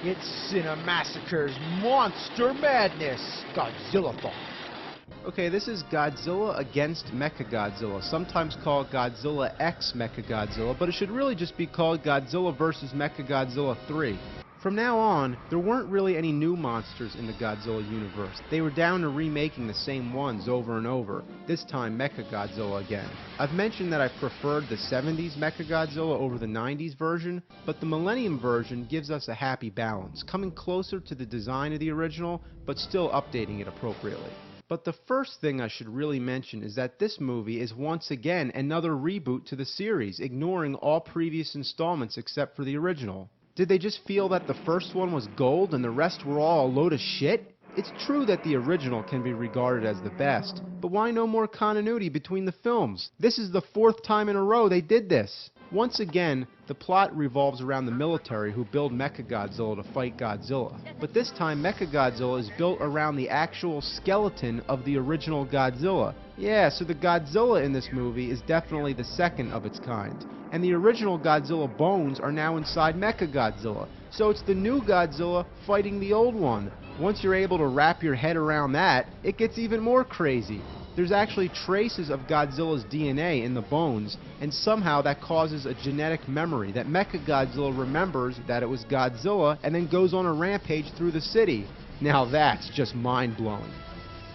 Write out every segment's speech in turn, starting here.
It's Cinemassacre's Monster Madness, GodzillaThoN. Okay, this is Godzilla against Mechagodzilla, sometimes called Godzilla X Mechagodzilla, but it should really just be called Godzilla vs. Mechagodzilla 3. From now on, there weren't really any new monsters in the Godzilla universe. They were down to remaking the same ones over and over, this time Mechagodzilla again. I've mentioned that I preferred the 70s Mechagodzilla over the 90s version, but the Millennium version gives us a happy balance, coming closer to the design of the original, but still updating it appropriately. But the first thing I should really mention is that this movie is once again another reboot to the series, ignoring all previous installments except for the original. Did they just feel that the first one was gold and the rest were all a load of shit? It's true that the original can be regarded as the best, but why no more continuity between the films? This is the fourth time in a row they did this. Once again, the plot revolves around the military who build Mechagodzilla to fight Godzilla. But this time, Mechagodzilla is built around the actual skeleton of the original Godzilla. Yeah, so the Godzilla in this movie is definitely the second of its kind. And the original Godzilla bones are now inside Mechagodzilla. So it's the new Godzilla fighting the old one. Once you're able to wrap your head around that, it gets even more crazy. There's actually traces of Godzilla's DNA in the bones, and somehow that causes a genetic memory that Mechagodzilla remembers that it was Godzilla and then goes on a rampage through the city. Now that's just mind-blowing.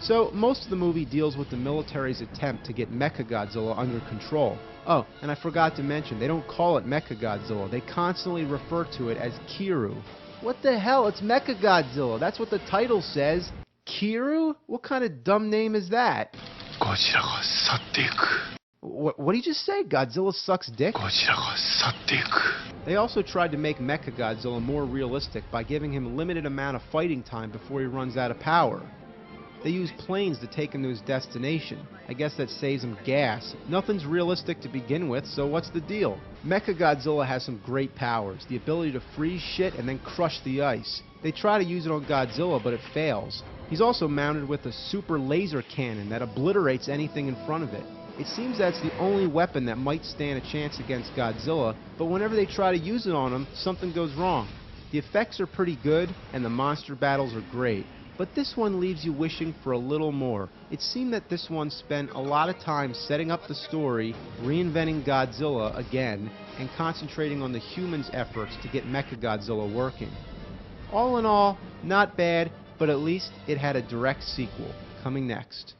So most of the movie deals with the military's attempt to get Mechagodzilla under control. Oh, and I forgot to mention, they don't call it Mechagodzilla. They constantly refer to it as Kiru. What the hell? It's Mechagodzilla. That's what the title says. Kiru? What kind of dumb name is that? What did you just say? Godzilla sucks dick? They also tried to make Mechagodzilla more realistic by giving him a limited amount of fighting time before he runs out of power. They use planes to take him to his destination. I guess that saves him gas. Nothing's realistic to begin with, so what's the deal? Mechagodzilla has some great powers, the ability to freeze shit and then crush the ice. They try to use it on Godzilla, but it fails. He's also mounted with a super laser cannon that obliterates anything in front of it. It seems that's the only weapon that might stand a chance against Godzilla, but whenever they try to use it on him, something goes wrong. The effects are pretty good, and the monster battles are great. But this one leaves you wishing for a little more. It seemed that this one spent a lot of time setting up the story, reinventing Godzilla again, and concentrating on the humans' efforts to get Mechagodzilla working. All in all, not bad, but at least it had a direct sequel, coming next.